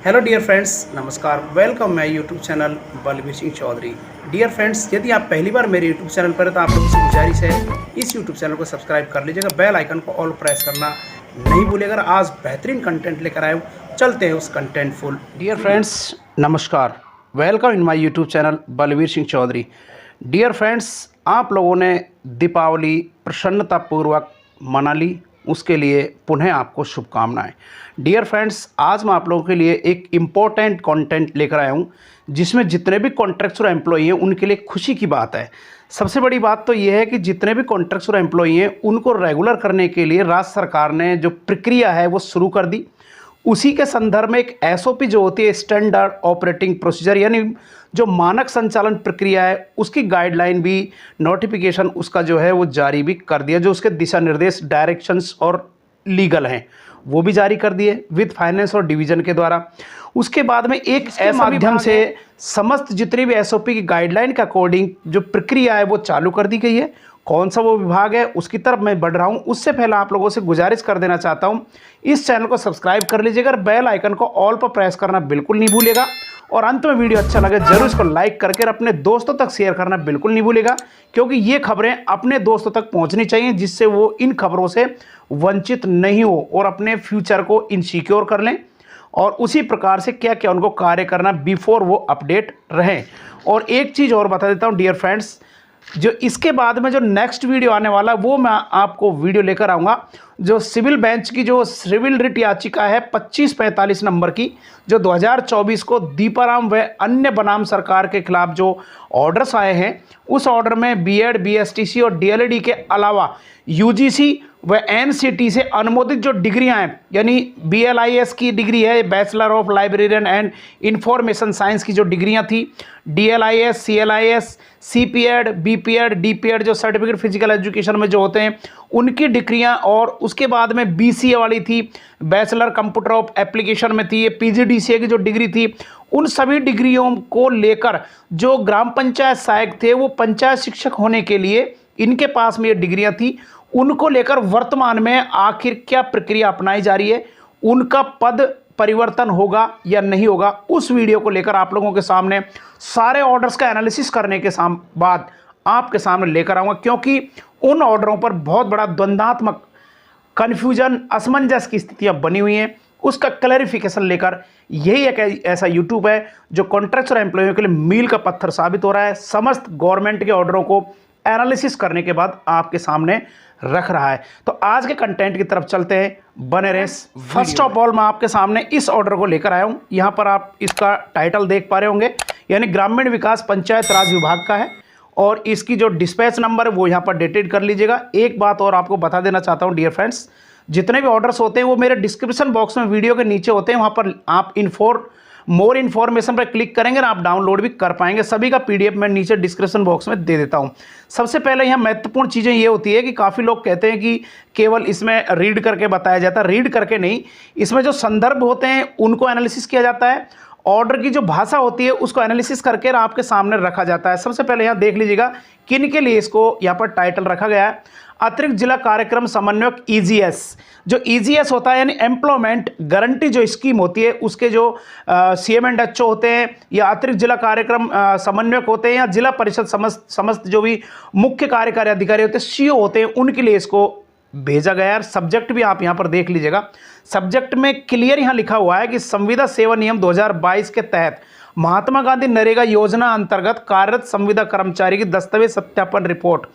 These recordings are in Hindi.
हेलो डियर फ्रेंड्स, नमस्कार। वेलकम मैं YouTube channel Balbir Singh Chaudhary. Dear friends, यदि आप पहली बार मेरे यूट्यूब चैनल पर हैं तो आप लोगों से गुजारिश है इस यूट्यूब चैनल को सब्सक्राइब कर लीजिएगा, बेल आइकन को ऑल प्रेस करना नहीं भूलिएगा। आज बेहतरीन कंटेंट लेकर आए हूँ, चलते हैं उस कंटेंटफुल। डियर फ्रेंड्स, नमस्कार। Welcome in my YouTube channel Balbir Singh Chaudhary. Dear friends, आप लोगों ने दीपावली प्रसन्नतापूर्वक मना ली, उसके लिए पुनः आपको शुभकामनाएं। डियर फ्रेंड्स, आज मैं आप लोगों के लिए एक इम्पोर्टेंट कंटेंट लेकर आया हूं जिसमें जितने भी कॉन्ट्रैक्चुअल एम्प्लॉई हैं उनके लिए खुशी की बात है। सबसे बड़ी बात तो यह है कि जितने भी कॉन्ट्रैक्चुअल एम्प्लॉई हैं उनको रेगुलर करने के लिए राज्य सरकार ने जो प्रक्रिया है वो शुरू कर दी। उसी के संदर्भ में एक एसओपी जो होती है, स्टैंडर्ड ऑपरेटिंग प्रोसीजर, यानी जो मानक संचालन प्रक्रिया है उसकी गाइडलाइन भी, नोटिफिकेशन उसका जो है वो जारी भी कर दिया। जो उसके दिशा निर्देश, डायरेक्शंस और लीगल हैं वो भी जारी कर दिए विद फाइनेंस और डिवीजन के द्वारा। उसके बाद में एक ऐसे माध्यम से समस्त जितनी भी एसओपी की गाइडलाइन के अकॉर्डिंग जो प्रक्रिया है वो चालू कर दी गई है। कौन सा वो विभाग है उसकी तरफ मैं बढ़ रहा हूं, उससे पहले आप लोगों से गुजारिश कर देना चाहता हूं इस चैनल को सब्सक्राइब कर लीजिएगा, बेल आइकन को ऑल पर प्रेस करना बिल्कुल नहीं भूलिएगा। और अंत में वीडियो अच्छा लगे जरूर इसको लाइक करके अपने दोस्तों तक शेयर करना बिल्कुल नहीं भूलिएगा, क्योंकि ये खबरें अपने दोस्तों तक पहुंचनी चाहिए जिससे वो इन खबरों से वंचित नहीं हो और अपने फ्यूचर को इनसिक्योर कर लें और उसी प्रकार से क्या क्या उनको कार्य करना बिफोर वो अपडेट रहें। और एक चीज़ और बता देता हूँ डियर फ्रेंड्स, जो इसके बाद में जो नेक्स्ट वीडियो आने वाला वो मैं आपको वीडियो लेकर आऊँगा जो सिविल बेंच की जो सिविल रिट याचिका है 2545 नंबर की, जो 2024 को दीपाराम व अन्य बनाम सरकार के खिलाफ जो ऑर्डर्स आए हैं उस ऑर्डर में बीएड, बीएसटीसी और डीएलएडी के अलावा यूजीसी व एनसीटी से अनुमोदित जो डिग्रियां हैं, यानी बीएलआईएस की डिग्री है, bachelor of librarian and information science की जो डिग्रियां थी, डीएलआईएस, सीएलआईएस, सीपीएड, बीपीएड, डीपीएड जो सर्टिफिकेट फिजिकल एजुकेशन में जो होते हैं उनकी डिग्रियां, और उसके बाद में बीसीए वाली थी, बैचलर कंप्यूटर ऑफ एप्लीकेशन में थी, ये पीजीडीसीए की जो डिग्री थी, उन सभी डिग्रियों को लेकर जो ग्राम पंचायत सहायक थे वो पंचायत शिक्षक होने के लिए इनके पास में ये डिग्रियां थी, उनको लेकर वर्तमान में आखिर क्या प्रक्रिया अपनाई जा रही है, उनका पद परिवर्तन होगा या नहीं होगा, उस वीडियो को लेकर आप लोगों के सामने सारे ऑर्डर्स का एनालिसिस करने के बाद आपके सामने लेकर आऊंगा, क्योंकि उन ऑर्डरों पर बहुत बड़ा द्वंद्वात्मक कन्फ्यूजन, असमंजस की स्थितियां बनी हुई हैं। उसका क्लैरिफिकेशन लेकर यही एक ऐसा यूट्यूब है जो कॉन्ट्रैक्चुअल एम्प्लॉइयों के लिए मील का पत्थर साबित हो रहा है, समस्त गवर्नमेंट के ऑर्डरों को एनालिसिस करने के बाद आपके सामने रख रहा है। तो आज के कंटेंट की तरफ चलते हैं, बने रहे। फर्स्ट ऑफ ऑल मैं आपके सामने इस ऑर्डर को लेकर आया हूं। यहां पर आप इसका टाइटल देख पा रहे होंगे, यानी ग्रामीण विकास पंचायत राज विभाग का है और इसकी जो डिस्पैच नंबर है वो यहां पर डेटेड कर लीजिएगा। एक बात और आपको बता देना चाहता हूं डियर फ्रेंड्स, जितने भी ऑर्डर्स होते हैं वो मेरे डिस्क्रिप्शन बॉक्स में वीडियो के नीचे होते हैं, वहां पर आप मोर इन्फॉर्मेशन पर क्लिक करेंगे ना, आप डाउनलोड भी कर पाएंगे। सभी का पीडीएफ मैं नीचे डिस्क्रिप्शन बॉक्स में दे देता हूं। सबसे पहले यहाँ महत्वपूर्ण चीज़ें ये होती है कि काफ़ी लोग कहते हैं कि केवल इसमें रीड करके बताया जाता है, रीड करके नहीं, इसमें जो संदर्भ होते हैं उनको एनालिसिस किया जाता है, ऑर्डर की जो भाषा होती है उसको एनालिसिस करके आपके सामने रखा जाता है। सबसे पहले यहाँ देख लीजिएगा किन के लिए इसको यहाँ पर टाइटल रखा गया है। अतिरिक्त जिला कार्यक्रम समन्वयक ईजीएस, जो ईजीएस होता है यानी एम्प्लॉयमेंट गारंटी जो स्कीम होती है उसके जो सीएम एंड एचओ होते हैं या अतिरिक्त जिला कार्यक्रम समन्वयक होते हैं या जिला परिषद समस्त जो भी मुख्य कार्यकारी अधिकारी होते हैं, सीओ होते हैं, उनके लिए इसको भेजा गया है। सब्जेक्ट भी आप यहाँ पर देख लीजिएगा, सब्जेक्ट में क्लियर यहाँ लिखा हुआ है कि संविदा सेवा नियम 2022 के तहत महात्मा गांधी नरेगा योजना अंतर्गत कार्यरत संविदा कर्मचारी की दस्तावेज सत्यापन रिपोर्ट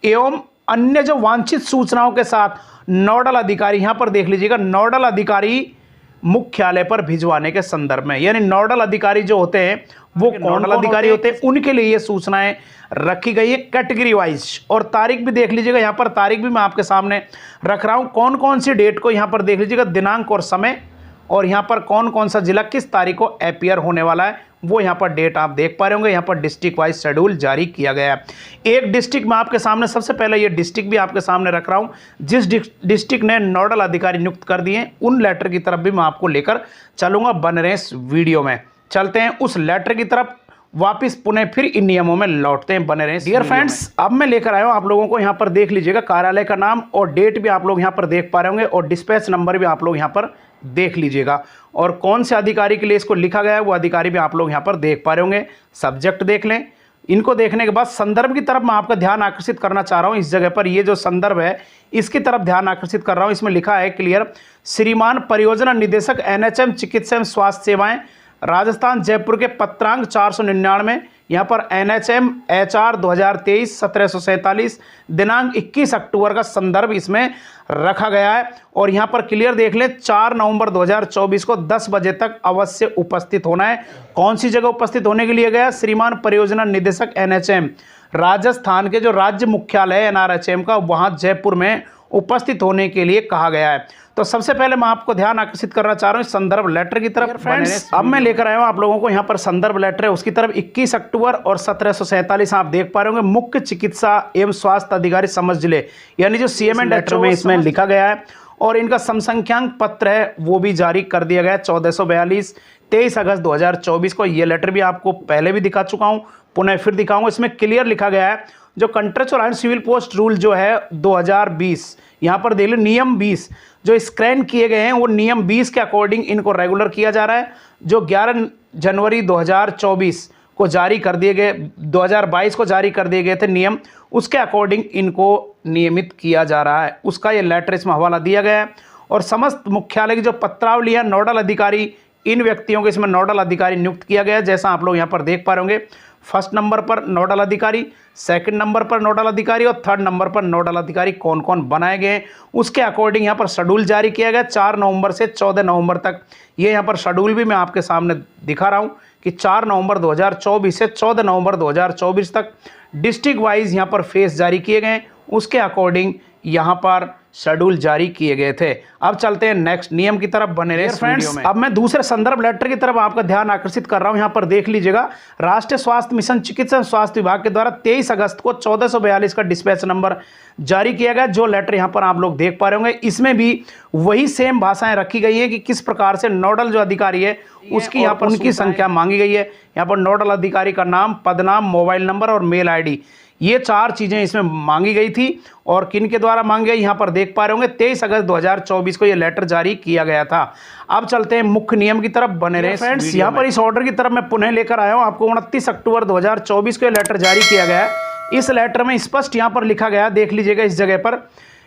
एवं अन्य जो वांछित सूचनाओं के साथ नोडल अधिकारी, यहां पर देख लीजिएगा, नोडल अधिकारी मुख्यालय पर भिजवाने के संदर्भ में, यानी नोडल अधिकारी जो होते हैं वो नोडल अधिकारी होते हैं, उनके लिए ये सूचनाएं रखी गई है कैटेगरी वाइज। और तारीख भी देख लीजिएगा, यहां पर तारीख भी मैं आपके सामने रख रहा हूं, कौन कौन सी डेट को यहां पर देख लीजिएगा, दिनांक और समय, और यहां पर कौन कौन सा जिला किस तारीख को अपीयर होने वाला है वो यहां पर डेट आप देख पा रहे होंगे। यहां पर डिस्ट्रिक्ट वाइज शेड्यूल जारी किया गया है। एक डिस्ट्रिक्ट में आपके सामने, सबसे पहले ये डिस्ट्रिक्ट भी आपके सामने रख रहा हूं, जिस डिस्ट्रिक्ट ने नोडल अधिकारी नियुक्त कर दिए उन लेटर की तरफ भी मैं आपको लेकर चलूंगा। बन रहे इस वीडियो में चलते हैं उस लेटर की तरफ, वापिस पुनः फिर इन नियमों में लौटते हैं। बने रहे डियर फ्रेंड्स, अब मैं लेकर आया हूं आप लोगों को, यहां पर देख लीजिएगा कार्यालय का नाम और डेट भी आप लोग यहां पर देख पा रहे होंगे और डिस्पैच नंबर भी आप लोग यहां पर देख लीजिएगा। और कौन से अधिकारी के लिए इसको लिखा गया है वो अधिकारी भी आप लोग यहाँ पर देख पा रहे होंगे। सब्जेक्ट देख लें। इनको देखने के बाद संदर्भ की तरफ मैं आपका ध्यान आकर्षित करना चाह रहा हूँ। इस जगह पर ये जो संदर्भ है इसकी तरफ ध्यान आकर्षित कर रहा हूँ। इसमें लिखा है क्लियर, श्रीमान परियोजना निदेशक एनएचएम चिकित्सा एवं स्वास्थ्य सेवाएं राजस्थान जयपुर के पत्रांक 499, यहाँ पर एनएचएम HR 2023 1747 दिनांक 21 अक्टूबर का संदर्भ इसमें रखा गया है। और यहाँ पर क्लियर देख लें 4 नवंबर 2024 को 10 बजे तक अवश्य उपस्थित होना है। कौन सी जगह उपस्थित होने के लिए गया? श्रीमान परियोजना निदेशक एनएचएम, राजस्थान के जो राज्य मुख्यालय है एनआरएचएम का, वहाँ जयपुर में उपस्थित होने के लिए कहा गया है। तो सबसे पहले मैं आपको ध्यान आकर्षित करना चाह रहा हूँ संदर्भ लेटर की तरफ। फ्रेंड्स अब मैं लेकर आया हूँ आप लोगों को यहाँ पर संदर्भ लेटर है उसकी तरफ। 21 अक्टूबर और 1747 आप देख पा रहे होंगे। मुख्य चिकित्सा एवं स्वास्थ्य अधिकारी समस्त जिले, यानी जो CM एंड HO में इसमें लिखा गया है। और इनका समसंख्यांक पत्र है वो भी जारी कर दिया गया है 1442 23 अगस्त 2024 को। ये लेटर भी आपको पहले भी दिखा चुका हूँ, पुनः फिर दिखाऊंगा। इसमें क्लियर लिखा गया है जो contractual and civil post rule जो है 2020, यहाँ पर देख लो नियम 20 जो स्क्रैन किए गए हैं वो नियम 20 के अकॉर्डिंग इनको रेगुलर किया जा रहा है। जो 11 जनवरी 2024 को जारी कर दिए गए, 2022 को जारी कर दिए गए थे नियम, उसके अकॉर्डिंग इनको नियमित किया जा रहा है। उसका ये लेटर इसमें हवाला दिया गया है। और समस्त मुख्यालय की जो पत्रावली है, नोडल अधिकारी, इन व्यक्तियों को इसमें नोडल अधिकारी नियुक्त किया गया है। जैसा आप लोग यहाँ पर देख पा रहे होंगे, फर्स्ट नंबर पर नोडल अधिकारी, सेकंड नंबर पर नोडल अधिकारी और थर्ड नंबर पर नोडल अधिकारी कौन कौन बनाए गए उसके अकॉर्डिंग यहाँ पर शेड्यूल जारी किया गया 4 नवंबर से 14 नवंबर तक। ये यहाँ पर शेड्यूल भी मैं आपके सामने दिखा रहा हूँ कि 4 नवंबर 2024 से 14 नवंबर 2024 तक डिस्ट्रिक्ट वाइज यहाँ पर फेस जारी किए गए, उसके अकॉर्डिंग यहाँ पर शेड्यूल जारी किए गए थे। अब चलते हैं नेक्स्ट नियम की तरफ, बने रहे फ्रेंड्स। अब मैं दूसरे संदर्भ लेटर की तरफ आपका ध्यान आकर्षित कर रहा हूं। यहाँ पर देख लीजिएगा, राष्ट्रीय स्वास्थ्य मिशन चिकित्सा स्वास्थ्य विभाग के द्वारा 23 अगस्त को 1442 का डिस्पैच नंबर जारी किया गया। जो लेटर यहाँ पर आप लोग देख पा रहे होंगे, इसमें भी वही सेम भाषाएं रखी गई है कि किस प्रकार से नोडल जो अधिकारी है उसकी यहाँ पर उनकी संख्या मांगी गई है। यहाँ पर नोडल अधिकारी का नाम, पदनाम, मोबाइल नंबर और मेल ID, ये 4 चीजें इसमें मांगी गई थी। और किन के द्वारा मांगी गई यहाँ पर देख पा रहे होंगे, 23 अगस्त 2024 को ये लेटर जारी किया गया था। अब चलते हैं मुख्य नियम की तरफ, बने रहे फ्रेंड्स। यहाँ पर इस ऑर्डर की तरफ मैं पुनः लेकर आया हूँ आपको। 29 अक्टूबर 2024 को ये लेटर जारी किया गया है। इस लेटर में स्पष्ट यहाँ पर लिखा गया, देख लीजिएगा इस जगह पर,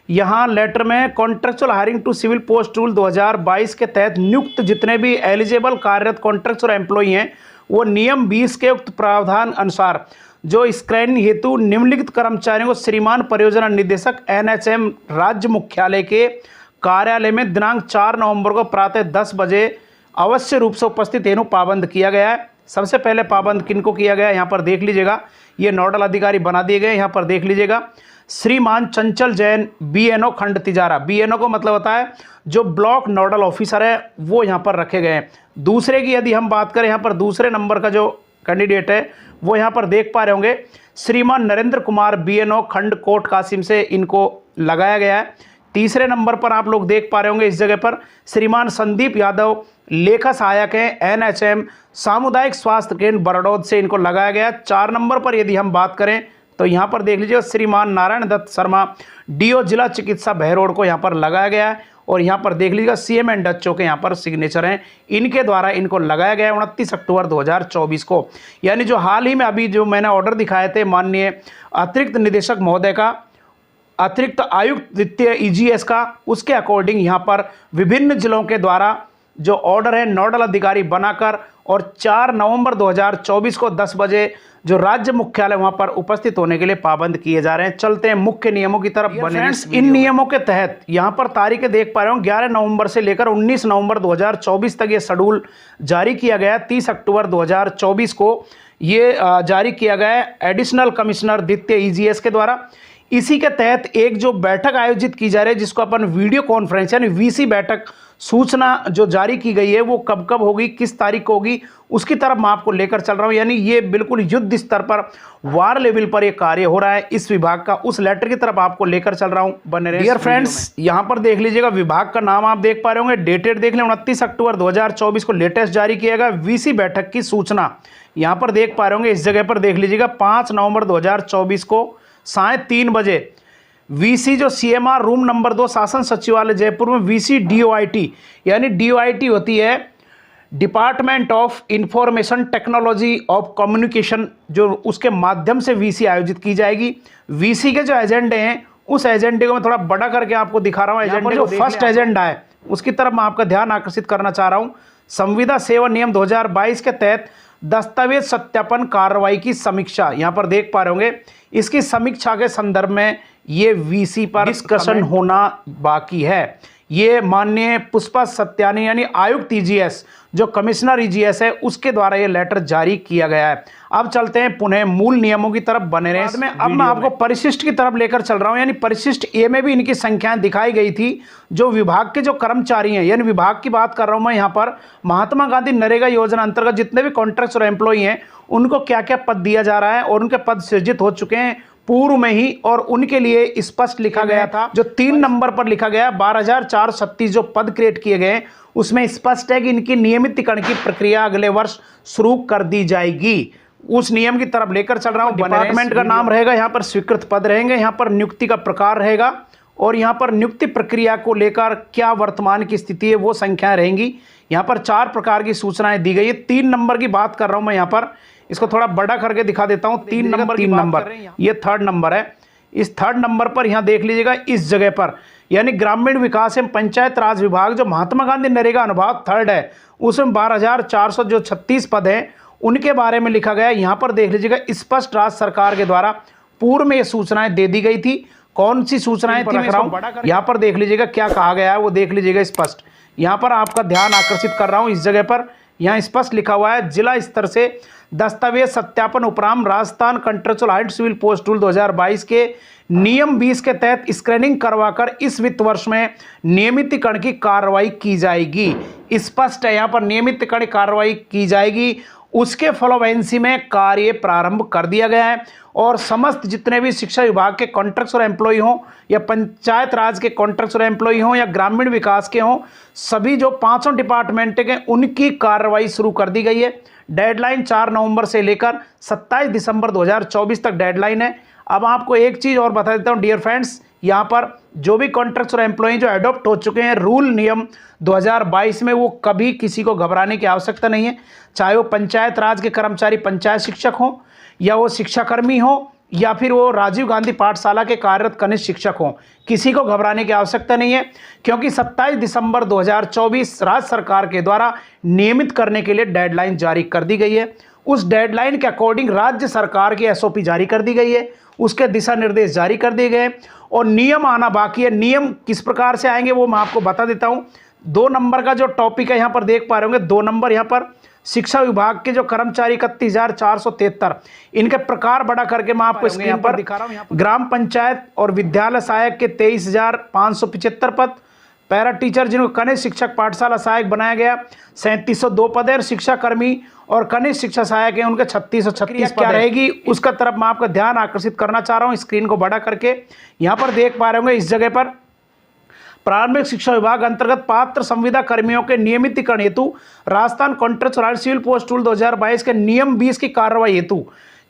यहाँ लेटर में contractual hiring to civil post rule 2022 के तहत नियुक्त जितने भी एलिजिबल कार्यरत कॉन्ट्रेक्चुअल एम्प्लॉई हैं वो नियम 20 के उक्त प्रावधान अनुसार जो स्क्रीनिंग हेतु निम्नलिखित कर्मचारियों को श्रीमान परियोजना निदेशक एनएचएम राज्य मुख्यालय के कार्यालय में दिनांक 4 नवंबर को प्रातः 10 बजे अवश्य रूप से उपस्थित हेतु पाबंद किया गया है। सबसे पहले पाबंद किनको किया गया है यहाँ पर देख लीजिएगा, ये नोडल अधिकारी बना दिए गए। यहाँ पर देख लीजिएगा, श्रीमान चंचल जैन BNO खंड तिजारा, BNO को मतलब होता है जो ब्लॉक नोडल ऑफिसर है, वो यहाँ पर रखे गए हैं। दूसरे की यदि हम बात करें, यहाँ पर दूसरे नंबर का जो कैंडिडेट है वो यहाँ पर देख पा रहे होंगे, श्रीमान नरेंद्र कुमार BNO खंड कोट कासिम से इनको लगाया गया है। तीसरे नंबर पर आप लोग देख पा रहे होंगे इस जगह पर श्रीमान संदीप यादव लेखा सहायक हैं NHM सामुदायिक स्वास्थ्य केंद्र बरडौद से इनको लगाया गया। 4 नंबर पर यदि हम बात करें तो यहाँ पर देख लीजिए श्रीमान नारायण दत्त शर्मा DO जिला चिकित्सा बहरोड को यहाँ पर लगाया गया है। और यहाँ पर देख लीजिएगा CM एंड HO के यहाँ पर सिग्नेचर हैं, इनके द्वारा इनको लगाया गया है 29 अक्टूबर 2024 को। यानी जो हाल ही में अभी जो मैंने ऑर्डर दिखाए थे माननीय अतिरिक्त निदेशक महोदय का, अतिरिक्त आयुक्त द्वितीय EGS का, उसके अकॉर्डिंग यहाँ पर विभिन्न जिलों के द्वारा जो ऑर्डर है नोडल अधिकारी बनाकर और 4 नवंबर 2024 को 10 बजे जो राज्य मुख्यालय वहां पर उपस्थित होने के लिए पाबंद किए जा रहे हैं। चलते हैं मुख्य नियमों की तरफ, बने फ्रेंड्स। इन नियमों के तहत यहां पर तारीखें देख पा रहे हो, 11 नवंबर से लेकर 19 नवंबर 2024 तक ये शेड्यूल जारी किया गया। 30 अक्टूबर 2024 को ये जारी किया गया एडिशनल कमिश्नर द्वितीय EGS के द्वारा। इसी के तहत एक जो बैठक आयोजित की जा रही है जिसको अपन वीडियो कॉन्फ्रेंस यानी VC बैठक, सूचना जो जारी की गई है वो कब कब होगी, किस तारीख को होगी, उसकी तरफ मैं आपको लेकर चल रहा हूं। यानी ये बिल्कुल युद्ध स्तर पर, वार लेवल पर ये कार्य हो रहा है इस विभाग का, उस लेटर की तरफ आपको लेकर चल रहा हूं। बने रहिए डियर फ्रेंड्स। यहां पर देख लीजिएगा, विभाग का नाम आप देख पा रहे होंगे, डेटेड देख लें 29 अक्टूबर 2024 को लेटेस्ट जारी किया गया। VC बैठक की सूचना यहां पर देख पा रहे होंगे, इस जगह पर देख लीजिएगा 5 नवंबर 2024 को साय 3 बजे वीसी जो सीएमआर रूम नंबर 2 शासन सचिवालय जयपुर में वीसी डीओआईटी, यानी डीओआईटी होती है department of information technology of communication, जो उसके माध्यम से वीसी आयोजित की जाएगी। वीसी के जो एजेंडे हैं उस एजेंडे को मैं थोड़ा बड़ा करके आपको दिखा रहा हूँ। एजेंडे जो फर्स्ट एजेंडा है उसकी तरफ मैं आपका ध्यान आकर्षित करना चाह रहा हूँ। संविदा सेवा नियम 2022 के तहत दस्तावेज सत्यापन कार्रवाई की समीक्षा, यहाँ पर देख पा रहे होंगे। इसकी समीक्षा के संदर्भ में ये वीसी पर डिस्कशन होना बाकी है। ये माननीय पुष्पा सत्यानी यानी आयुक्त ईजीएस, जो कमिश्नर ईजीएस है, उसके द्वारा ये लेटर जारी किया गया है। अब चलते हैं पुनः मूल नियमों की तरफ बने रहे इसमें। अब मैं आपको परिशिष्ट की तरफ लेकर चल रहा हूं, यानी परिशिष्ट ए में भी इनकी संख्याएं दिखाई गई थी। जो विभाग के जो कर्मचारी हैं, यानी विभाग की बात कर रहा हूं मैं यहाँ पर, महात्मा गांधी नरेगा योजना अंतर्गत जितने भी कॉन्ट्रैक्टर एम्प्लॉई हैं उनको क्या क्या पद दिया जा रहा है और उनके पद सृजित हो चुके हैं पूर्व में ही, और उनके लिए स्पष्ट लिखा गया था। जो 3 नंबर पर लिखा गया 12,436 जो पद क्रिएट किए गए उसमें स्पष्ट है कि इनकी नियमितीकरण की प्रक्रिया अगले वर्ष शुरू कर दी जाएगी। उस नियम की तरफ लेकर चल रहा हूं। डिपार्टमेंट का नाम रहेगा, यहाँ पर स्वीकृत पद रहेंगे, यहाँ पर नियुक्ति का प्रकार रहेगा और यहाँ पर नियुक्ति प्रक्रिया को लेकर क्या वर्तमान की स्थिति है वो संख्याएं रहेंगी। यहाँ पर 4 प्रकार की सूचनाएं दी गई है। 3 नंबर की बात कर रहा हूं मैं, यहाँ पर इसको थोड़ा बड़ा करके दिखा देता हूं। 3 नंबर ये 3rd नंबर है। इस 3rd नंबर पर यहाँ देख लीजिएगा, इस जगह पर यानी ग्रामीण विकास एवं पंचायत राज विभाग जो महात्मा गांधी नरेगा अनुभाग 3rd है, उसमें 12,436 पद हैं, उनके बारे में लिखा गया। यहाँ पर देख लीजिएगा, स्पष्ट राज्य सरकार के द्वारा पूर्व में ये सूचनाएं दे दी गई थी। कौन सी सूचनाएं थी यहाँ पर देख लीजिएगा, क्या कहा गया है वो देख लीजिएगा स्पष्ट। यहाँ पर आपका ध्यान आकर्षित कर रहा हूँ, इस जगह पर यहाँ स्पष्ट लिखा हुआ है, जिला स्तर से दस्तावेज सत्यापन उपरांत राजस्थान कंट्रेक्चुअल हाइट सिविल पोस्ट रूल 2022 के नियम 20 के तहत स्क्रीनिंग करवाकर इस वित्त वर्ष में नियमितीकरण की कार्रवाई की जाएगी। स्पष्ट है, यहाँ पर नियमितीकरण कार्रवाई की जाएगी। उसके फॉलोवेंसी में कार्य प्रारंभ कर दिया गया है और समस्त जितने भी शिक्षा विभाग के कॉन्ट्रैक्टर एम्प्लॉई हों या पंचायत राज के कॉन्ट्रैक्टर एम्प्लॉई हों या ग्रामीण विकास के हों, सभी जो 5 डिपार्टमेंट के उनकी कार्रवाई शुरू कर दी गई है। डेडलाइन 4 नवंबर से लेकर 27 दिसंबर 2024 तक डेडलाइन है। अब आपको एक चीज़ और बता देता हूँ डियर फ्रेंड्स, यहाँ पर जो भी कॉन्ट्रैक्टर एम्प्लॉई जो एडॉप्ट हो चुके हैं रूल नियम 2022 में, वो कभी किसी को घबराने की आवश्यकता नहीं है। चाहे वो पंचायत राज के कर्मचारी पंचायत शिक्षक हों या वो शिक्षाकर्मी हों या फिर वो राजीव गांधी पाठशाला के कार्यरत कनिष्ठ शिक्षक हों, किसी को घबराने की आवश्यकता नहीं है, क्योंकि 27 दिसंबर 2024 राज्य सरकार के द्वारा नियमित करने के लिए डेडलाइन जारी कर दी गई है। उस डेडलाइन के अकॉर्डिंग राज्य सरकार की एसओपी जारी कर दी गई है, उसके दिशा निर्देश जारी कर दिए गए और नियम आना बाकी है। नियम किस प्रकार से आएंगे वो मैं आपको बता देता हूँ। 2 नंबर का जो टॉपिक है यहाँ पर देख पा रहे होंगे, 2 नंबर यहाँ पर शिक्षा विभाग के जो कर्मचारी 31,473, इनके प्रकार बड़ा करके मैं आपको स्क्रीन पर दिखा रहा हूँ। ग्राम पंचायत और विद्यालय सहायक के 23,575 पद, पैरा टीचर जिनको कनिष्ठ शिक्षक पाठशाला सहायक बनाया गया 3702 पद है, और शिक्षा कर्मी और कनिष्ठ शिक्षा सहायक हैं उनके 3636 क्या रहेगी उसका तरफ मैं आपका ध्यान आकर्षित करना चाह रहा हूँ। स्क्रीन को बड़ा करके यहाँ पर देख पा रहे होंगे, इस जगह पर प्रारंभिक शिक्षा विभाग अंतर्गत पात्र संविदा कर्मियों के नियमितीकरण हेतु Rajasthan contractual civil post rule 2022 के नियम 20 की कार्रवाई हेतु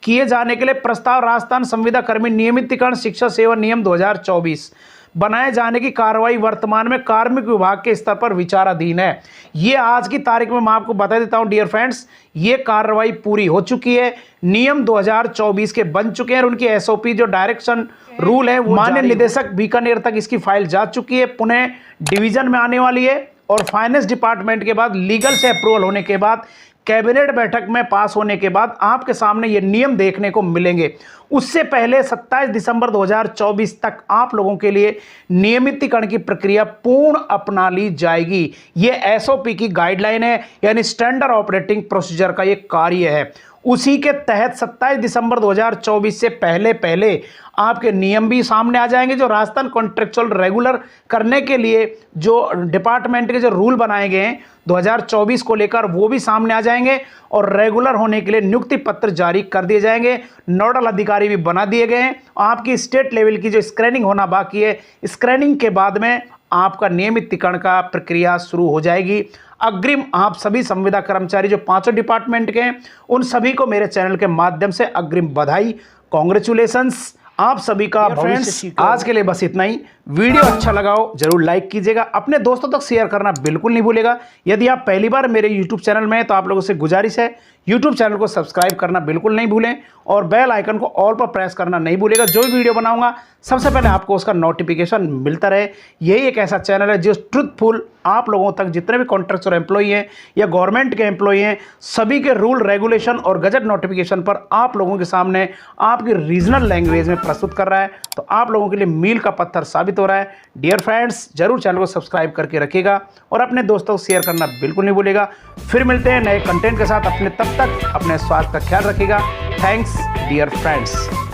किए जाने के लिए प्रस्ताव राजस्थान संविदा कर्मी नियमितीकरण शिक्षा सेवा नियम 2024 बनाए जाने की कार्रवाई वर्तमान में कार्मिक विभाग के स्तर पर विचाराधीन है। ये आज की तारीख में मैं आपको बता देता हूं डियर फ्रेंड्स, ये कार्रवाई पूरी हो चुकी है। नियम 2024 के बन चुके हैं और उनकी एसओपी जो डायरेक्शन रूल है माननीय निदेशक बीकानेर तक इसकी फाइल जा चुकी है, पुणे डिवीजन में आने वाली है और फाइनेंस डिपार्टमेंट के बाद लीगल से अप्रूवल होने के बाद कैबिनेट बैठक में पास होने के बाद आपके सामने ये नियम देखने को मिलेंगे। उससे पहले 27 दिसंबर 2024 तक आप लोगों के लिए नियमितीकरण की प्रक्रिया पूर्ण अपना ली जाएगी। ये एसओपी की गाइडलाइन है, यानी स्टैंडर्ड ऑपरेटिंग प्रोसीजर का ये कार्य है। उसी के तहत 27 दिसंबर 2024 से पहले आपके नियम भी सामने आ जाएंगे। जो राजस्थान कॉन्ट्रेक्चुअल रेगुलर करने के लिए जो डिपार्टमेंट के जो रूल बनाए गए हैं 2024 को लेकर, वो भी सामने आ जाएंगे और रेगुलर होने के लिए नियुक्ति पत्र जारी कर दिए जाएंगे। नोडल अधिकारी भी बना दिए गए हैं। आपकी स्टेट लेवल की जो स्क्रीनिंग होना बाकी है, स्क्रीनिंग के बाद में आपका नियमितीकरण का प्रक्रिया शुरू हो जाएगी। अग्रिम आप सभी संविदा कर्मचारी जो 5 डिपार्टमेंट के हैं, उन सभी को मेरे चैनल के माध्यम से अग्रिम बधाई, कॉन्ग्रेचुलेशंस। आप सभी का फ्रेंड्स आज के लिए बस इतना ही। वीडियो अच्छा लगा हो जरूर लाइक कीजिएगा, अपने दोस्तों तक शेयर करना बिल्कुल नहीं भूलेगा। यदि आप पहली बार मेरे YouTube चैनल में हैं तो आप लोगों से गुजारिश है YouTube चैनल को सब्सक्राइब करना बिल्कुल नहीं भूलें और बेल आइकन को ऑल पर प्रेस करना नहीं भूलेगा। जो भी वीडियो बनाऊंगा सबसे पहले आपको उसका नोटिफिकेशन मिलता रहे। यही एक ऐसा चैनल है जो ट्रुथफुल आप लोगों तक जितने भी कॉन्ट्रैक्चुअल एम्प्लॉई हैं या गवर्नमेंट के एम्प्लॉई हैं सभी के रूल रेगुलेशन और गजट नोटिफिकेशन पर आप लोगों के सामने आपकी रीजनल लैंग्वेज में प्रस्तुत कर रहा है। तो आप लोगों के लिए मील का पत्थर साबित हो रहा है। डियर फ्रेंड्स, जरूर चैनल को सब्सक्राइब करके रखिएगा और अपने दोस्तों को शेयर करना बिल्कुल नहीं भूलेगा। फिर मिलते हैं नए कंटेंट के साथ। तब तक अपने स्वास्थ्य का ख्याल रखिएगा। Thanks dear friends.